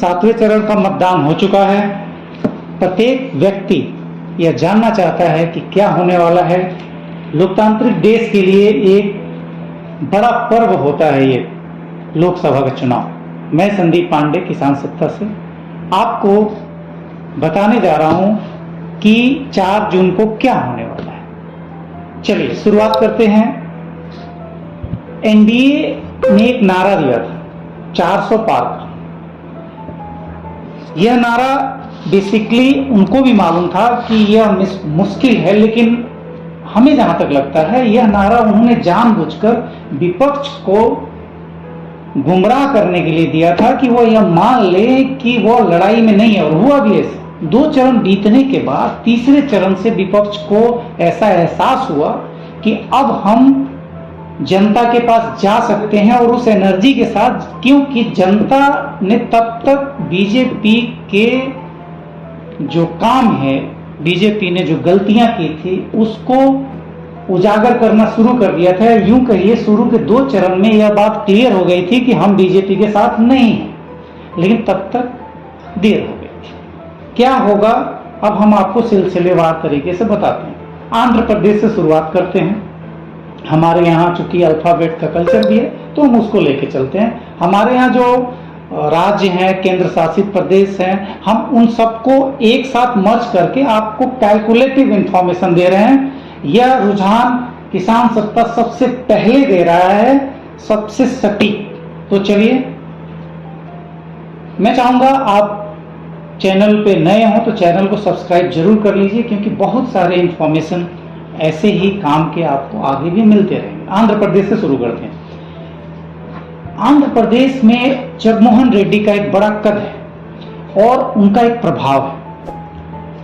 सातवें चरण का मतदान हो चुका है। प्रत्येक व्यक्ति यह जानना चाहता है कि क्या होने वाला है। लोकतांत्रिक देश के लिए एक बड़ा पर्व होता है ये लोकसभा का चुनाव। मैं संदीप पांडे किसान सत्ता से आपको बताने जा रहा हूं कि 4 जून को क्या होने वाला है। चलिए शुरुआत करते हैं। एनडीए ने एक नारा दिया था 400 पार का। यह नारा बेसिकली उनको भी मालूम था कि यह मुश्किल है, लेकिन हमें जहां तक लगता है यह नारा उन्होंने जानबूझकर विपक्ष को गुमराह करने के लिए दिया था कि वो यह मान ले कि वो लड़ाई में नहीं है। और हुआ भी ऐसा। 2 चरण बीतने के बाद तीसरे चरण से विपक्ष को ऐसा एहसास हुआ कि अब हम जनता के पास जा सकते हैं और उस एनर्जी के साथ, क्योंकि जनता ने तब तक बीजेपी के जो काम है, बीजेपी ने जो गलतियां की थी उसको उजागर करना शुरू कर दिया था। यूं कहिए शुरू के 2 चरण में यह बात क्लियर हो गई थी कि हम बीजेपी के साथ नहीं हैं, लेकिन तब तक देर हो गई थी। क्या होगा अब हम आपको सिलसिलेवार तरीके से बताते हैं। आंध्र प्रदेश से शुरुआत करते हैं। हमारे यहाँ चूंकि अल्फाबेट का कल्चर भी है तो हम उसको लेके चलते हैं। हमारे यहाँ जो राज्य हैं, केंद्र शासित प्रदेश हैं, हम उन सबको एक साथ मर्ज करके आपको कैलकुलेटिव इंफॉर्मेशन दे रहे हैं। यह रुझान किसान सत्ता सबसे पहले दे रहा है, सबसे सटीक। तो चलिए, मैं चाहूंगा आप चैनल पे नए हो तो चैनल को सब्सक्राइब जरूर कर लीजिए, क्योंकि बहुत सारे इंफॉर्मेशन ऐसे ही काम के आपको आगे भी मिलते रहेंगे। आंध्र प्रदेश से शुरू करते हैं। आंध्र प्रदेश में जगनमोहन रेड्डी का एक बड़ा कद है और उनका एक प्रभाव है।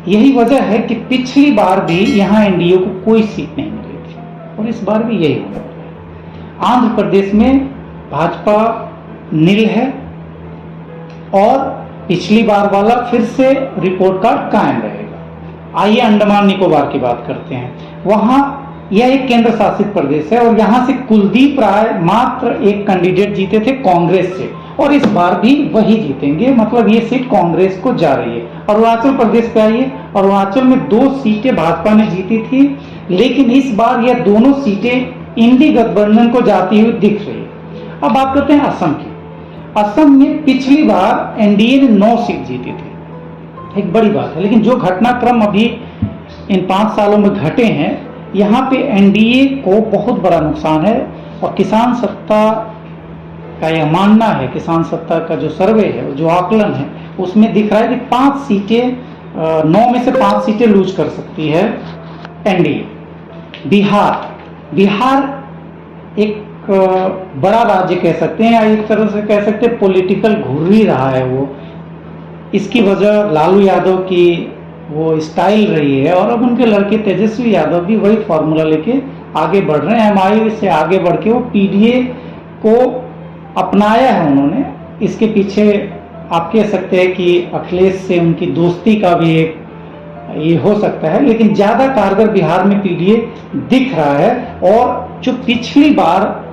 यही वजह है कि पिछली बार भी यहां एनडीए को कोई सीट नहीं मिली थी और इस बार भी यही होने वाला है। आंध्र प्रदेश में भाजपा नील है और पिछली बार वाला फिर से रिपोर्ट कार्ड कायम रहेगा। आइए अंडमान निकोबार की बात करते हैं। वहां यह एक केंद्र शासित प्रदेश है और यहां से कुलदीप राय मात्र एक कैंडिडेट जीते थे कांग्रेस से, और इस बार भी वही जीतेंगे। मतलब ये सीट कांग्रेस को जा रही है। अरुणाचल प्रदेश पे आइए। अरुणाचल में 2 सीटें भाजपा ने जीती थी, लेकिन इस बार यह दोनों सीटें इंडी गठबंधन को जाती हुई दिख रही है। अब बात करते हैं असम की। असम में पिछली बार एनडीए ने 9 सीट जीती थी, एक बड़ी बात है। लेकिन जो घटनाक्रम अभी इन 5 सालों में घटे हैं, यहाँ पे एनडीए को बहुत बड़ा नुकसान है। और किसान सत्ता का यह मानना है, किसान सत्ता का जो सर्वे है, जो आकलन है, उसमें दिख रहा है कि 5 सीटें 9 में से 5 सीटें लूज कर सकती है एनडीए। बिहार एक बड़ा राज्य कह सकते हैं या एक तरह से कह सकते हैं पॉलिटिकल घुर्री रहा है वो। इसकी वजह लालू यादव की वो स्टाइल रही है और अब उनके लड़के तेजस्वी यादव भी वही फॉर्मूला लेके आगे बढ़ रहे हैं। एमआईएम से आगे बढ़ के वो पीडीए को अपनाया है उन्होंने। इसके पीछे आप कह सकते हैं कि अखिलेश से उनकी दोस्ती का भी एक ये हो सकता है, लेकिन ज्यादा कारगर बिहार में पीडीए दिख रहा है। और जो पिछली बार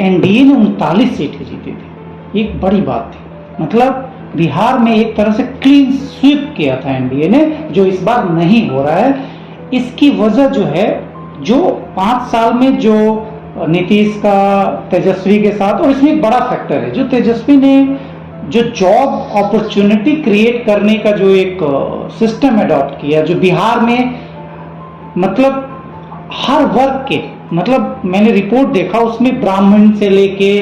एनडीए ने 39 सीटें जीती थी, एक बड़ी बात थी। मतलब बिहार में एक तरह से क्लीन स्वीप किया था एनडीए ने, जो इस बार नहीं हो रहा है। इसकी वजह जो है, जो 5 साल में जो नीतीश का तेजस्वी के साथ, और इसमें एक बड़ा फैक्टर है, जो तेजस्वी ने जो जॉब अपॉर्चुनिटी क्रिएट करने का जो एक सिस्टम अडॉप्ट किया, जो बिहार में मतलब हर वर्ग के, मतलब मैंने रिपोर्ट देखा उसमें ब्राह्मण से लेके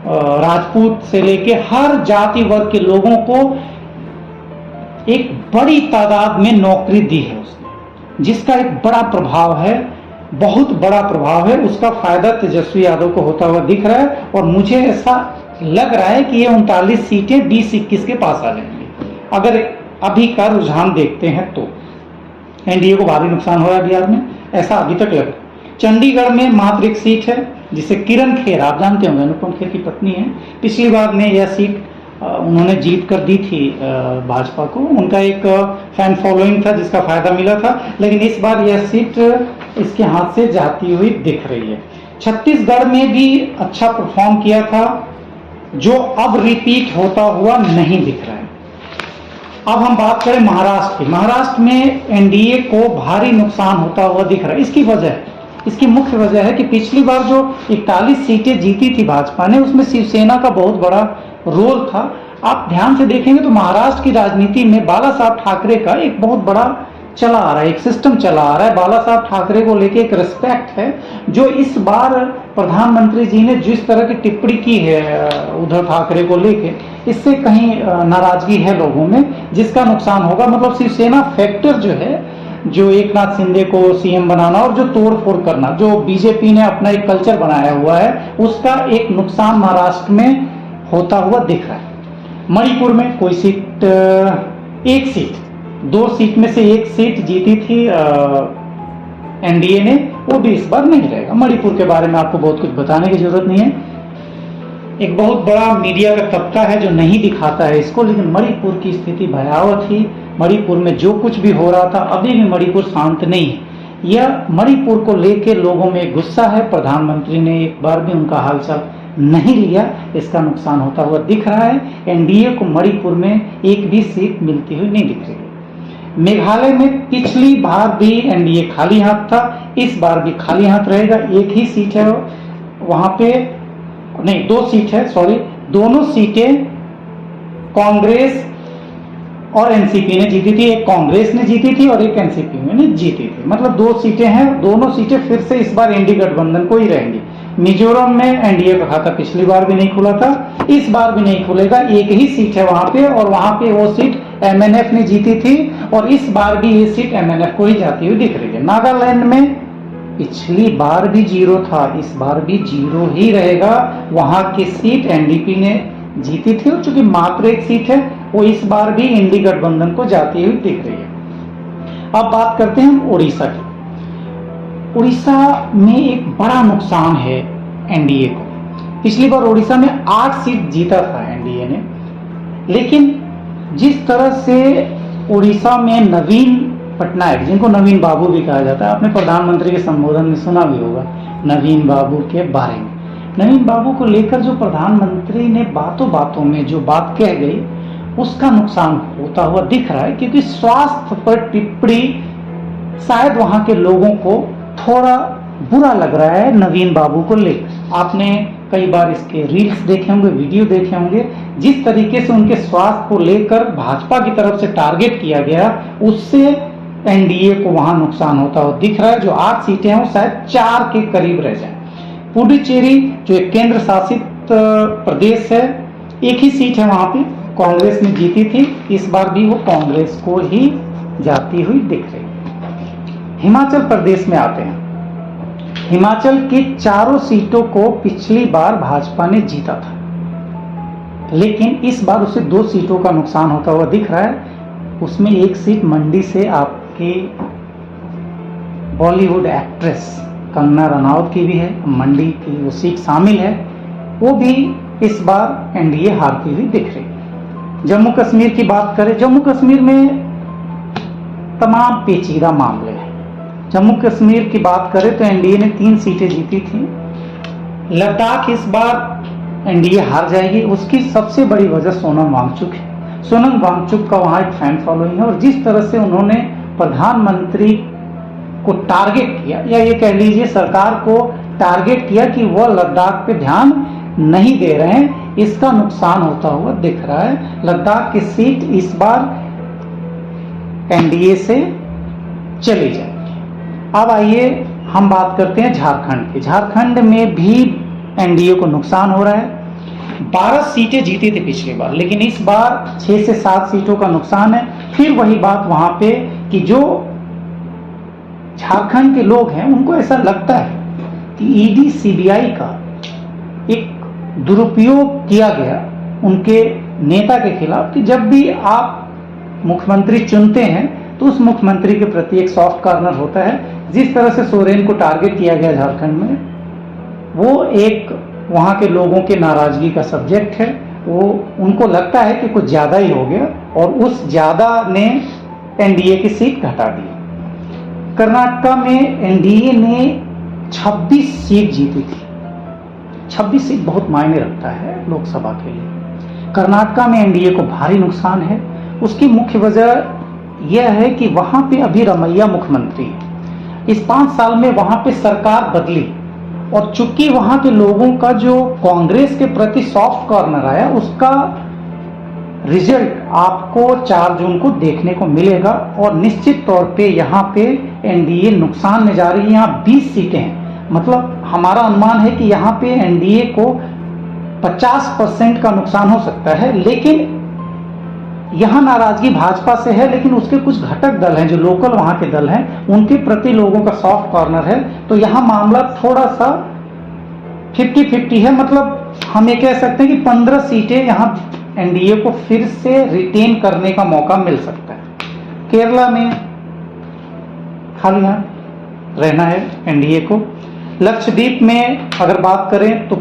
राजपूत से लेके हर जाति वर्ग के लोगों को एक बड़ी तादाद में नौकरी दी है उसने, जिसका एक बड़ा प्रभाव है, बहुत बड़ा प्रभाव है। उसका फायदा तेजस्वी यादव को होता हुआ दिख रहा है और मुझे ऐसा लग रहा है कि ये 39 सीटें 20-21 के पास आ जाएंगी। अगर अभी का रुझान देखते हैं तो एनडीए को भारी नुकसान हो रहा है बिहार में, ऐसा अभी तक लग रहा है। चंडीगढ़ में मात्र एक सीट है जिसे किरण खेर, आप जानते होंगे, अनुपम खेर की पत्नी है। पिछली बार में यह सीट उन्होंने जीत कर दी थी भाजपा को। उनका एक फैन फॉलोइंग था जिसका फायदा मिला था, लेकिन इस बार यह सीट इसके हाथ से जाती हुई दिख रही है। छत्तीसगढ़ में भी अच्छा परफॉर्म किया था जो अब रिपीट होता हुआ नहीं दिख रहा है। अब हम बात करें महाराष्ट्र की। महाराष्ट्र में एनडीए को भारी नुकसान होता हुआ दिख रहा है। इसकी मुख्य वजह है कि पिछली बार जो 41 सीटें जीती थी भाजपा ने, उसमें शिवसेना का बहुत बड़ा रोल था। आप ध्यान से देखेंगे तो महाराष्ट्र की राजनीति में बाला साहब ठाकरे का एक बहुत बड़ा चला आ रहा है, एक सिस्टम चला आ रहा है। बाला साहब ठाकरे को लेके एक रिस्पेक्ट है, जो इस बार प्रधानमंत्री जी ने जिस तरह की टिप्पणी की है उद्धव ठाकरे को लेके, इससे कहीं नाराजगी है लोगों में, जिसका नुकसान होगा। मतलब शिवसेना फैक्टर जो है, जो एकनाथ शिंदे को सीएम बनाना और जो तोड़फोड़ करना, जो बीजेपी ने अपना एक कल्चर बनाया हुआ है, उसका एक नुकसान महाराष्ट्र में होता हुआ दिख रहा है। मणिपुर में कोई सीट, एक सीट, 2 सीट में से 1 सीट जीती थी एनडीए ने, वो भी इस बार नहीं रहेगा। मणिपुर के बारे में आपको बहुत कुछ बताने की जरूरत नहीं है। एक बहुत बड़ा मीडिया का तबका है जो नहीं दिखाता है इसको, लेकिन मणिपुर की स्थिति भयावह थी। मणिपुर में जो कुछ भी हो रहा था, अभी भी मणिपुर शांत नहीं है। यह मणिपुर को लेके लोगों में गुस्सा है। प्रधानमंत्री ने एक बार भी उनका हालचाल नहीं लिया, इसका नुकसान होता हुआ दिख रहा है। एनडीए को मणिपुर में एक भी सीट मिलती हुई नहीं दिख रही है। मेघालय में पिछली बार भी एनडीए खाली हाथ था, इस बार भी खाली हाथ रहेगा। एक ही सीट है वहां पे, नहीं 2 सीट है, सॉरी, दोनों सीटें कांग्रेस और एनसीपी ने जीती थी। एक कांग्रेस ने जीती थी और एक एनसीपी ने जीती थी। मतलब 2 सीटें हैं, दोनों सीटें फिर से इस बार इंडी गठबंधन को ही रहेंगी। मिजोरम में एनडीए का खाता पिछली बार भी नहीं खुला था, इस बार भी नहीं खुलेगा। एक ही सीट है वहां पे, और वहां पे वो सीट एमएनएफ ने जीती थी, और इस बार भी ये सीट एमएनएफ को ही जाती हुई दिख रही है। नागालैंड में पिछली बार भी 0 था, इस बार भी 0 ही रहेगा। वहां की सीट एनडीपी ने जीती थी, और चूंकि मात्र एक सीट है, वो इस बार भी इंडी गठबंधन को जाती हुई दिख रही है। अब बात करते हैं उड़ीसा की। उड़ीसा में एक बड़ा नुकसान है एनडीए को। पिछली बार उड़ीसा में 8 सीट जीता था एनडीए ने, लेकिन जिस तरह से उड़ीसा में नवीन पटनायक, जिनको नवीन बाबू भी कहा जाता है, आपने प्रधानमंत्री के संबोधन में सुना भी होगा नवीन बाबू के बारे में। नवीन बाबू को लेकर जो प्रधानमंत्री ने बातों बातों में जो बात कह गई, उसका नुकसान होता हुआ दिख रहा है, क्योंकि स्वास्थ्य पर टिप्पणी शायद वहां के लोगों को थोड़ा बुरा लग रहा है नवीन बाबू को लेकर। आपने कई बार इसके रील्स देखे होंगे, वीडियो देखे होंगे, जिस तरीके से उनके स्वास्थ्य को लेकर भाजपा की तरफ से टारगेट किया गया, उससे एनडीए को वहां नुकसान होता हुआ दिख रहा है। जो 8 सीटें हैं वो शायद 4 के करीब रह जाए। पुडुचेरी जो एक केंद्र शासित प्रदेश है, एक ही सीट है वहां पे, कांग्रेस ने जीती थी, इस बार भी वो कांग्रेस को ही जाती हुई दिख रही है। हिमाचल प्रदेश में आते हैं। हिमाचल की 4 सीटों को पिछली बार भाजपा ने जीता था, लेकिन इस बार उसे 2 सीटों का नुकसान होता हुआ दिख रहा है। उसमें एक सीट मंडी से आपकी बॉलीवुड एक्ट्रेस कंगना रनावत की भी है, मंडी की वो सीट शामिल है, वो भी इस बार एनडीए हारती हुई दिख रही है। जम्मू कश्मीर की बात करें, जम्मू कश्मीर में तमाम पेचीदा मामले हैं। जम्मू कश्मीर की बात करें तो एनडीए ने 3 सीटें जीती थी। लद्दाख इस बार एनडीए हार जाएगी, उसकी सबसे बड़ी वजह सोनम वांगचुक है। सोनम वांगचुक का वहां एक फैन फॉलोइंग है, और जिस तरह से उन्होंने प्रधानमंत्री को टारगेट किया, या ये कह लीजिए सरकार को टारगेट किया कि वह लद्दाख पे ध्यान नहीं दे रहे हैं, इसका नुकसान होता हुआ दिख रहा है। लद्दाख की सीट इस बार एनडीए से चली जाएगी। अब आइए हम बात करते हैं झारखंड की। झारखंड में भी एनडीए को नुकसान हो रहा है। 12 सीटें जीती थी पिछली बार, लेकिन इस बार 6 से 7 सीटों का नुकसान है। फिर वही बात वहां पे कि जो झारखंड के लोग हैं, उनको ऐसा लगता है कि ईडी सीबीआई का एक दुरुपयोग किया गया उनके नेता के खिलाफ, कि जब भी आप मुख्यमंत्री चुनते हैं तो उस मुख्यमंत्री के प्रति एक सॉफ्ट कॉर्नर होता है। जिस तरह से सोरेन को टारगेट किया गया झारखंड में, वो एक वहां के लोगों के नाराजगी का सब्जेक्ट है। वो उनको लगता है कि कुछ ज्यादा ही हो गया, और उस ज्यादा ने एनडीए की सीट घटा दी। कर्नाटका में एनडीए ने 26 सीट जीती थी। 26 सीट बहुत मायने रखता है लोकसभा के लिए। कर्नाटका में एनडीए को भारी नुकसान है। उसकी मुख्य वजह यह है कि वहां पे अभी रमैया मुख्यमंत्री है। इस 5 साल में वहां पे सरकार बदली और चूंकि वहां के लोगों का जो कांग्रेस के प्रति सॉफ्ट कॉर्नर आया, उसका रिजल्ट आपको 4 जून को देखने को मिलेगा और निश्चित तौर पे यहाँ पे एनडीए नुकसान में जा रही है। यहाँ 20 सीटें हैं, मतलब हमारा अनुमान है कि यहाँ पे एनडीए को 50% का नुकसान हो सकता है। लेकिन यहाँ नाराजगी भाजपा से है, लेकिन उसके कुछ घटक दल हैं जो लोकल वहां के दल हैं, उनके प्रति लोगों का सॉफ्ट कॉर्नर है। तो यहाँ मामला थोड़ा सा 50-50 है। मतलब हम ये कह सकते हैं कि 15 सीटें यहाँ एनडीए को फिर से रिटेन करने का मौका मिल सकता है। केरला में खाली यहाँ रहना है एनडीए को। लक्षद्वीप में अगर बात करें तो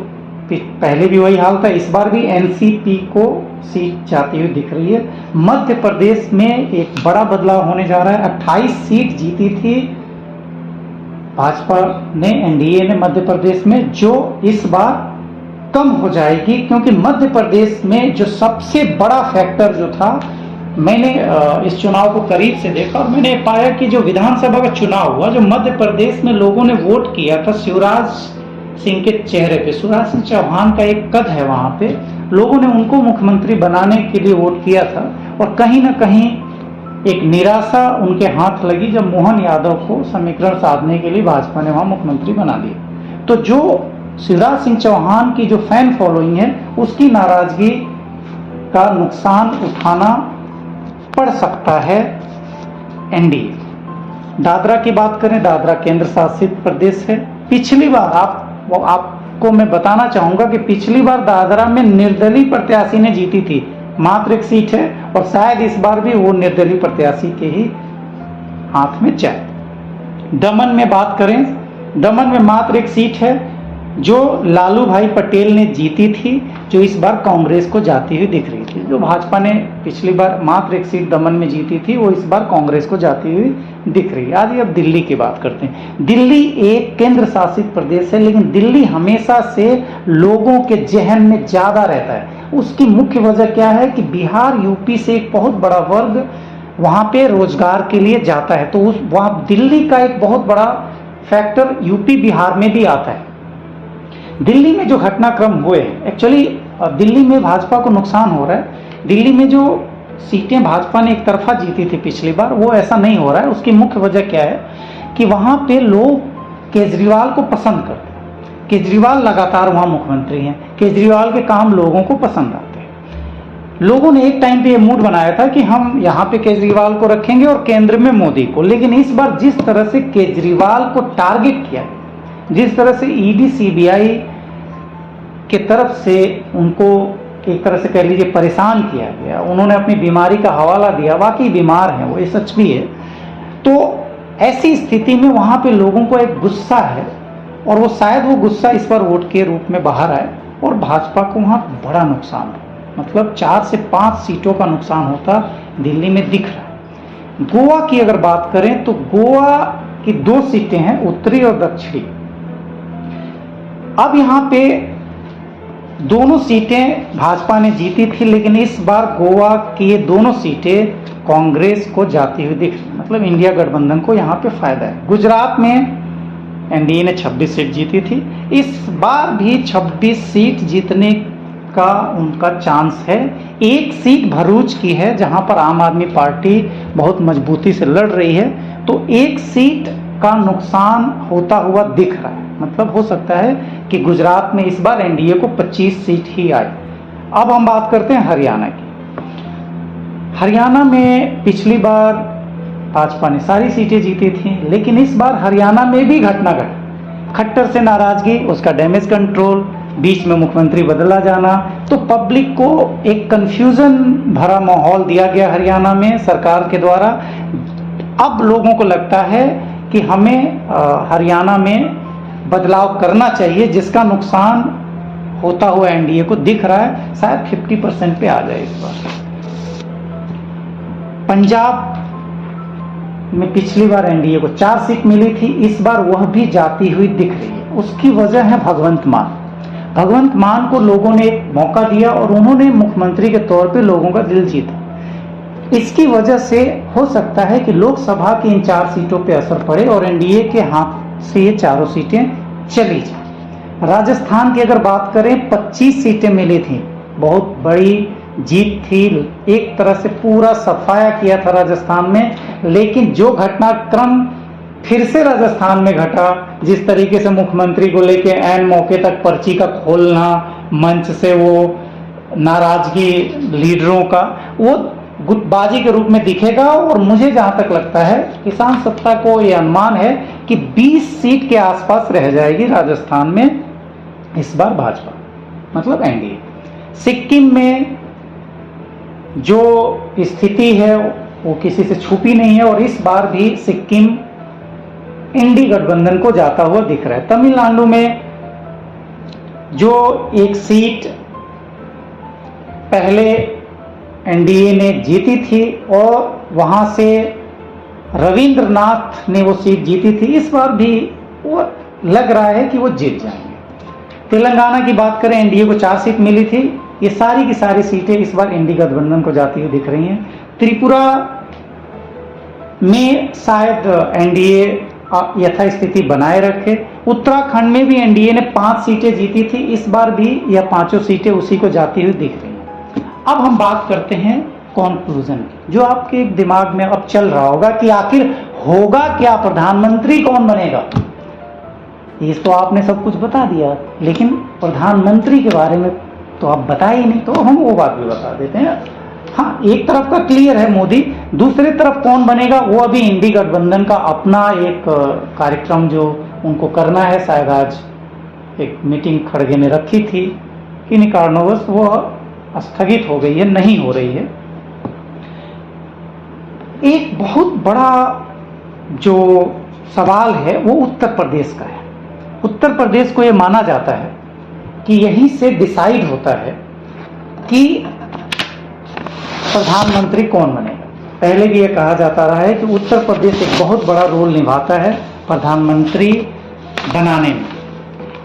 पहले भी वही हाल था, इस बार भी एनसीपी को सीट जाती हुई दिख रही है। मध्य प्रदेश में एक बड़ा बदलाव होने जा रहा है। 28 सीट जीती थी भाजपा ने, एनडीए ने मध्य प्रदेश में, जो इस बार कम हो जाएगी, क्योंकि मध्य प्रदेश में जो सबसे बड़ा फैक्टर जो था, मैंने इस चुनाव को करीब से देखा और मैंने पाया कि जो विधानसभा का चुनाव हुआ, जो मध्य प्रदेश में लोगों ने वोट किया था शिवराज सिंह के चेहरे पे, शिवराज सिंह चौहान का एक कद है वहां पे, लोगों ने उनको मुख्यमंत्री बनाने के लिए वोट किया था। और कहीं ना कहीं एक निराशा उनके हाथ लगी जब मोहन यादव को समीकरण साधने के लिए भाजपा ने वहां मुख्यमंत्री बना दिया। तो जो शिवराज सिंह चौहान की जो फैन फॉलोइंग है, उसकी नाराजगी का नुकसान उठाना पड़ सकता है एनडीए। दादरा की बात करें, दादरा केंद्र शासित प्रदेश है। पिछली बार आपको मैं बताना चाहूंगा कि पिछली बार दादरा में निर्दलीय प्रत्याशी ने जीती थी, मात्र 1 सीट है और शायद इस बार भी वो निर्दलीय प्रत्याशी के ही हाथ में जाए। दमन में बात करें, दमन में मात्र 1 सीट है जो लालू भाई पटेल ने जीती थी, जो इस बार कांग्रेस को जाती हुई दिख रही थी। जो भाजपा ने पिछली बार मात्र 1 सीट दमन में जीती थी, वो इस बार कांग्रेस को जाती हुई दिख रही है। आज अब दिल्ली की बात करते हैं। दिल्ली एक केंद्र शासित प्रदेश है, लेकिन दिल्ली हमेशा से लोगों के जहन में ज्यादा रहता है। उसकी मुख्य वजह क्या है कि बिहार यूपी से एक बहुत बड़ा वर्ग वहां पे रोजगार के लिए जाता है, तो उस वहां दिल्ली का एक बहुत बड़ा फैक्टर यूपी बिहार में भी आता है। दिल्ली में जो घटनाक्रम हुए, एक्चुअली दिल्ली में भाजपा को नुकसान हो रहा है। दिल्ली में जो सीटें भाजपा ने एक तरफा जीती थी पिछली बार, वो ऐसा नहीं हो रहा है। उसकी मुख्य वजह क्या है कि वहां पे लोग केजरीवाल को पसंद करते हैं। केजरीवाल लगातार वहां मुख्यमंत्री हैं, केजरीवाल के काम लोगों को पसंद आते हैं। लोगों ने एक टाइम पे ये मूड बनाया था कि हम यहाँ पे केजरीवाल को रखेंगे और केंद्र में मोदी को, लेकिन इस बार जिस तरह से केजरीवाल को टारगेट किया, जिस तरह से ईडी सीबीआई के तरफ से उनको एक तरह से कह लीजिए परेशान किया गया, उन्होंने अपनी बीमारी का हवाला दिया, वाकई बीमार हैं वो, ये सच भी है। तो ऐसी स्थिति में वहां पे लोगों को एक गुस्सा है और वो शायद वो गुस्सा इस बार वोट के रूप में बाहर आए और भाजपा को वहां बड़ा नुकसान हो, मतलब 4 से 5 सीटों का नुकसान होता दिल्ली में दिख रहा है। गोवा की अगर बात करें तो गोवा की 2 सीटें हैं, उत्तरी और दक्षिणी। अब यहाँ पे दोनों सीटें भाजपा ने जीती थी, लेकिन इस बार गोवा की ये दोनों सीटें कांग्रेस को जाती हुई दिख रही, मतलब इंडिया गठबंधन को यहाँ पे फायदा है। गुजरात में एनडीए ने 26 सीट जीती थी, इस बार भी 26 सीट जीतने का उनका चांस है। 1 सीट भरूच की है जहां पर आम आदमी पार्टी बहुत मजबूती से लड़ रही है, तो 1 सीट का नुकसान होता हुआ दिख रहा है। मतलब हो सकता है कि गुजरात में इस बार एनडीए को 25 सीट ही आए। अब हम बात करते हैं हरियाणा की। हरियाणा में पिछली बार भाजपा ने सारी सीटें जीती थी, लेकिन इस बार हरियाणा में भी घटना घटी। खट्टर से नाराजगी, उसका डैमेज कंट्रोल, बीच में मुख्यमंत्री बदला जाना, तो पब्लिक को एक कंफ्यूजन भरा माहौल दिया गया हरियाणा में सरकार के द्वारा। अब लोगों को लगता है कि हमें हरियाणा में बदलाव करना चाहिए, जिसका नुकसान होता हुआ एनडीए को दिख रहा है, शायद 50% पे आ जाए इस बार। पंजाब में पिछली बार एनडीए को 4 सीट मिली थी, इस बार वह भी जाती हुई दिख रही है। उसकी वजह है भगवंत मान। भगवंत मान को लोगों ने एक मौका दिया और उन्होंने मुख्यमंत्री के तौर पे लोगों का दिल जीता। इसकी वजह से हो सकता है कि लोकसभा की इन 4 सीटों पे असर पड़े और एनडीए के हाथ से ये चारों सीटें चली जाए। राजस्थान की अगर बात करें 25 सीटें मिली थी, बहुत बड़ी जीत थी, एक तरह से पूरा सफाया किया था राजस्थान में। लेकिन जो घटनाक्रम फिर से राजस्थान में घटा, जिस तरीके से मुख्यमंत्री को लेके ऐन मौके तक पर्ची का खोलना, मंच से वो नाराजगी लीडरों का, वो गुटबाजी के रूप में दिखेगा। और मुझे जहां तक लगता है किसान सत्ता को ये अनुमान है कि 20 सीट के आसपास रह जाएगी राजस्थान में इस बार भाजपा, मतलब एनडीए। सिक्किम में जो स्थिति है वो किसी से छुपी नहीं है और इस बार भी सिक्किम इंडी गठबंधन को जाता हुआ दिख रहा है। तमिलनाडु में जो एक सीट पहले एनडीए ने जीती थी और वहां से रविंद्रनाथ ने वो सीट जीती थी, इस बार भी वो लग रहा है कि वो जीत जाएंगे। तेलंगाना की बात करें, एनडीए को 4 सीट मिली थी, ये सारी की सारी सीटें इस बार इंडी गठबंधन को जाती हुई दिख रही हैं। त्रिपुरा में शायद एनडीए यथास्थिति बनाए रखे। उत्तराखंड में भी एनडीए ने 5 सीटें जीती थी, इस बार भी यह 5 सीटें उसी को जाती हुई दिख रही हैं। अब हम बात करते हैं कॉन्क्लूजन की, जो आपके दिमाग में अब चल रहा होगा कि आखिर होगा क्या, प्रधानमंत्री कौन बनेगा। ये तो आपने सब कुछ बता दिया, लेकिन प्रधानमंत्री के बारे में तो आप बता ही नहीं, तो हम वो बात भी बता देते हैं। हाँ, एक तरफ का क्लियर है मोदी, दूसरी तरफ कौन बनेगा वो अभी इंडी गठबंधन का अपना एक कार्यक्रम जो उनको करना है, शायद आज एक मीटिंग खड़गे ने रखी थी, किन्हीं कारणवश वो स्थगित हो गई है, नहीं हो रही है। एक बहुत बड़ा जो सवाल है वो उत्तर प्रदेश का है। उत्तर प्रदेश को ये माना जाता है कि यहीं से डिसाइड होता है कि प्रधानमंत्री कौन बनेगा। पहले भी ये कहा जाता रहा है कि उत्तर प्रदेश एक बहुत बड़ा रोल निभाता है प्रधानमंत्री बनाने में।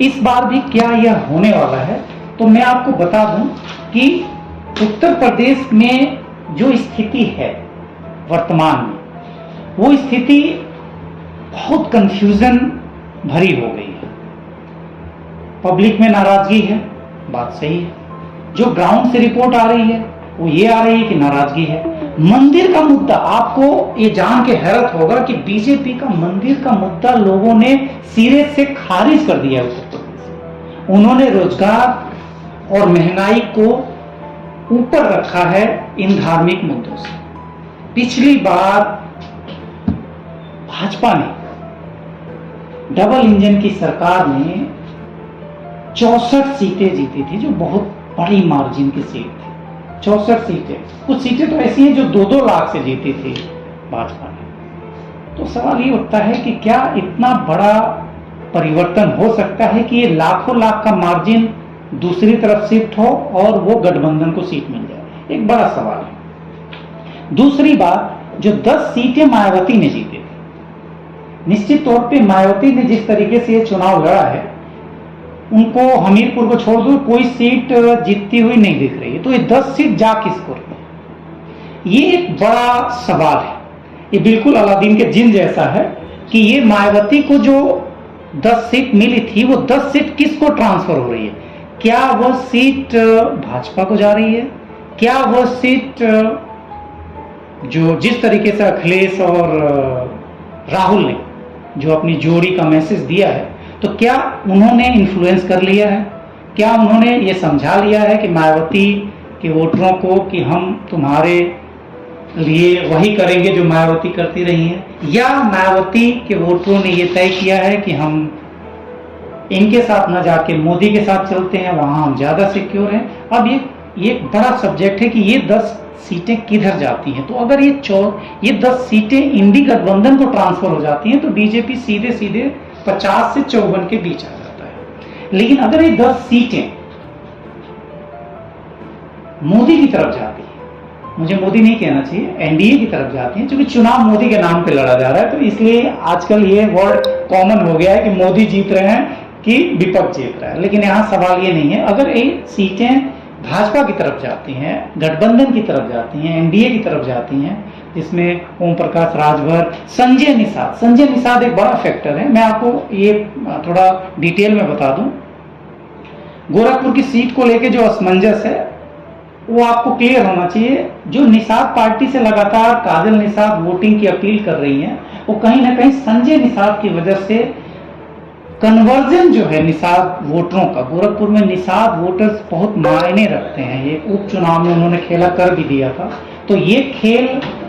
इस बार भी क्या यह होने वाला है, तो मैं आपको बता दूं कि उत्तर प्रदेश में जो स्थिति है वर्तमान में, वो स्थिति बहुत कंफ्यूजन भरी हो गई है। पब्लिक में नाराजगी है, बात सही है। जो ग्राउंड से रिपोर्ट आ रही है वो ये आ रही है कि नाराजगी है। मंदिर का मुद्दा, आपको ये जान के हैरत होगा कि बीजेपी का मंदिर का मुद्दा लोगों ने सिरे से खारिज कर दिया उत्तर प्रदेश। उन्होंने रोजगार और महंगाई को ऊपर रखा है इन धार्मिक मुद्दों से। पिछली बार भाजपा ने, डबल इंजन की सरकार ने 64 सीटें जीती थी, जो बहुत बड़ी मार्जिन की सीट थी। 64 सीटें, कुछ सीटें तो ऐसी हैं जो 2-2 लाख से जीती थी भाजपा ने। तो सवाल ये उठता है कि क्या इतना बड़ा परिवर्तन हो सकता है कि ये लाखों लाख का मार्जिन दूसरी तरफ शिफ्ट हो और वो गठबंधन को सीट मिल जाए, एक बड़ा सवाल है। दूसरी बात, जो 10 सीटें मायावती ने जीती थी, निश्चित तौर पे मायावती ने जिस तरीके से ये चुनाव लड़ा है, उनको हमीरपुर को छोड़ दो, कोई सीट जीतती हुई नहीं दिख रही है। तो ये 10 सीट जा किसको रही है, ये एक बड़ा सवाल है। ये बिल्कुल अलादीन के जिन जैसा है कि ये मायावती को जो 10 सीट मिली थी, वो 10 सीट किसको ट्रांसफर हो रही है। क्या वह सीट भाजपा को जा रही है, क्या वह सीट जो जिस तरीके से अखिलेश और राहुल ने जो अपनी जोड़ी का मैसेज दिया है, तो क्या उन्होंने इन्फ्लुएंस कर लिया है, क्या उन्होंने ये समझा लिया है कि मायावती के वोटरों को कि हम तुम्हारे लिए वही करेंगे जो मायावती करती रही है, या मायावती के वोटरों ने ये तय किया है कि हम इनके साथ न जाके मोदी के साथ चलते हैं, वहां हम ज्यादा सिक्योर हैं। अब ये बड़ा सब्जेक्ट है कि ये 10 सीटें किधर जाती हैं। तो अगर ये 10 सीटें इंडी गठबंधन को ट्रांसफर हो जाती हैं तो बीजेपी सीधे सीधे 50 से 54 के बीच आ जाता है। लेकिन अगर ये 10 सीटें मोदी की तरफ जाती है, मुझे मोदी नहीं कहना चाहिए, एनडीए की तरफ जाती है, क्योंकि चुनाव मोदी के नाम पे लड़ा जा रहा है, तो इसलिए आजकल ये वर्ड कॉमन हो गया है कि मोदी जीत रहे हैं, कि विपक्ष जीत रहा है। लेकिन यहाँ सवाल ये नहीं है, अगर ये सीटें भाजपा की तरफ जाती हैं, गठबंधन की तरफ जाती हैं, एनडीए की तरफ जाती हैं, जिसमें ओम प्रकाश राजभर, संजय निषाद एक बड़ा फैक्टर है। मैं आपको ये थोड़ा डिटेल में बता दूं। गोरखपुर की सीट को लेके जो असमंजस है वो आपको क्लियर होना चाहिए। जो निषाद पार्टी से लगातार काजल निषाद वोटिंग की अपील कर रही हैं, वो कहीं ना कहीं संजय निषाद की वजह से कन्वर्जन जो है निषाद वोटरों का, गोरखपुर में निषाद वोटर्स बहुत मायने रखते हैं। ये उपचुनाव में उन्होंने खेला कर भी दिया था, तो ये खेल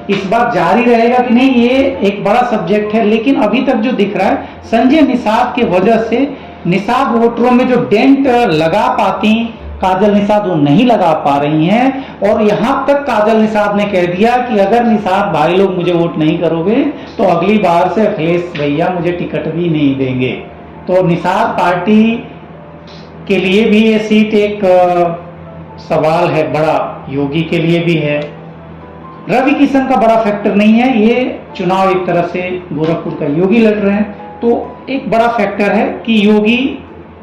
इस बार जारी रहेगा कि नहीं, ये एक बड़ा सब्जेक्ट है। लेकिन अभी तक जो दिख रहा है, संजय निषाद की वजह से निषाद वोटरों में जो डेंट लगा पाती काजल निषाद, वो नहीं लगा पा रही हैं। और यहां तक काजल निषाद ने कह दिया कि अगर निषाद भाई लोग मुझे वोट नहीं करोगे तो अगली बार से अखिलेश भैया मुझे टिकट भी नहीं देंगे। तो निषाद पार्टी के लिए भी ये सीट एक सवाल है बड़ा, योगी के लिए भी है। रवि किशन का बड़ा फैक्टर नहीं है, ये चुनाव एक तरह से गोरखपुर का योगी लड़ रहे हैं, तो एक बड़ा फैक्टर है कि योगी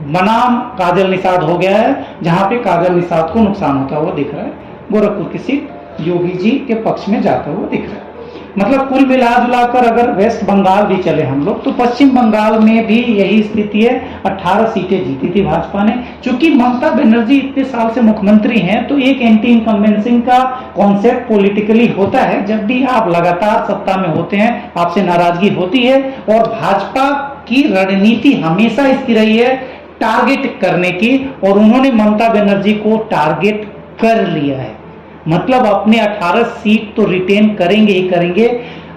बनाम काजल निषाद हो गया है, जहां पे काजल निषाद को नुकसान होता हुआ दिख रहा है। गोरखपुर की सीट योगी जी के पक्ष में जाता हुआ दिख रहा है। मतलब कुल मिलाजुलाकर अगर वेस्ट बंगाल भी चले हम लोग, तो पश्चिम बंगाल में भी यही स्थिति है। 18 सीटें जीती थी भाजपा ने। चूंकि ममता बनर्जी इतने साल से मुख्यमंत्री हैं, तो एक एंटी इनकम्बेंसिंग का कॉन्सेप्ट पॉलिटिकली होता है। जब भी आप लगातार सत्ता में होते हैं, आपसे नाराजगी होती है, और भाजपा की रणनीति हमेशा इसकी रही है टारगेट करने की, और उन्होंने ममता बनर्जी को टारगेट कर लिया है। मतलब अपने 18 सीट तो रिटेन करेंगे ही करेंगे।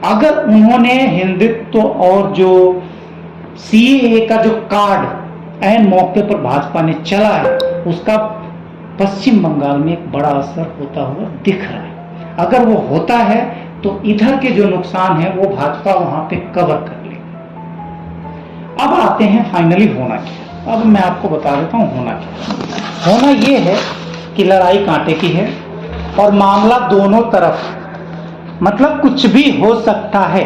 अगर उन्होंने हिंदुत्व और जो सीएए का जो कार्ड ऐन मौके पर भाजपा ने चला है, उसका पश्चिम बंगाल में एक बड़ा असर होता हुआ दिख रहा है। अगर वो होता है तो इधर के जो नुकसान है वो भाजपा वहां पे कवर कर लेगी। अब आते हैं फाइनली होना क्या। अब मैं आपको बता देता हूं होना क्या। होना ये है कि लड़ाई कांटे की है और मामला दोनों तरफ, मतलब कुछ भी हो सकता है।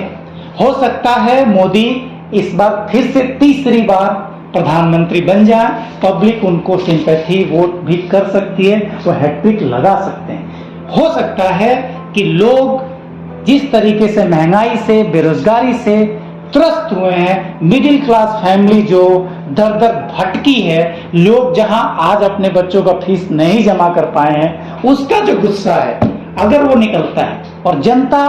हो सकता है मोदी इस बार फिर से तीसरी बार प्रधानमंत्री बन जाए, पब्लिक उनको सिंपैथी वोट भी कर सकती है, वो हैट्रिक लगा सकते हैं। हो सकता है कि लोग जिस तरीके से महंगाई से, बेरोजगारी से त्रस्त हुए हैं, मिडिल क्लास फैमिली जो दर दर भटकी है, लोग जहां आज अपने बच्चों का फीस नहीं जमा कर पाए हैं, उसका जो गुस्सा है अगर वो निकलता है और जनता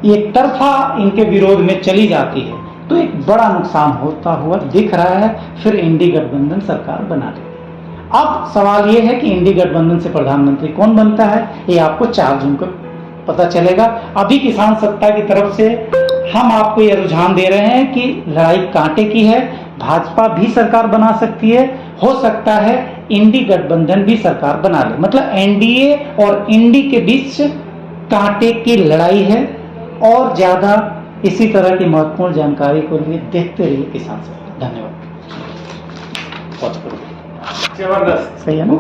एक तरफा इनके विरोध में चली जाती है, तो एक बड़ा नुकसान होता हुआ दिख रहा है। फिर इंडी गठबंधन सरकार बना लेगी। अब सवाल ये है कि इंडी गठबंधन से प्रधानमंत्री कौन बनता है, ये आपको 4 जून को पता चलेगा। अभी किसान सत्ता की तरफ से हम आपको ये रुझान दे रहे हैं कि लड़ाई कांटे की है, भाजपा भी सरकार बना सकती है, हो सकता है इंडी गठबंधन भी सरकार बना ले। मतलब एनडीए और इंडी के बीच कांटे की लड़ाई है। और ज्यादा इसी तरह की महत्वपूर्ण जानकारी के लिए देखते रहिए किसान सत्ता। धन्यवाद। जबरदस्त, सही है ना?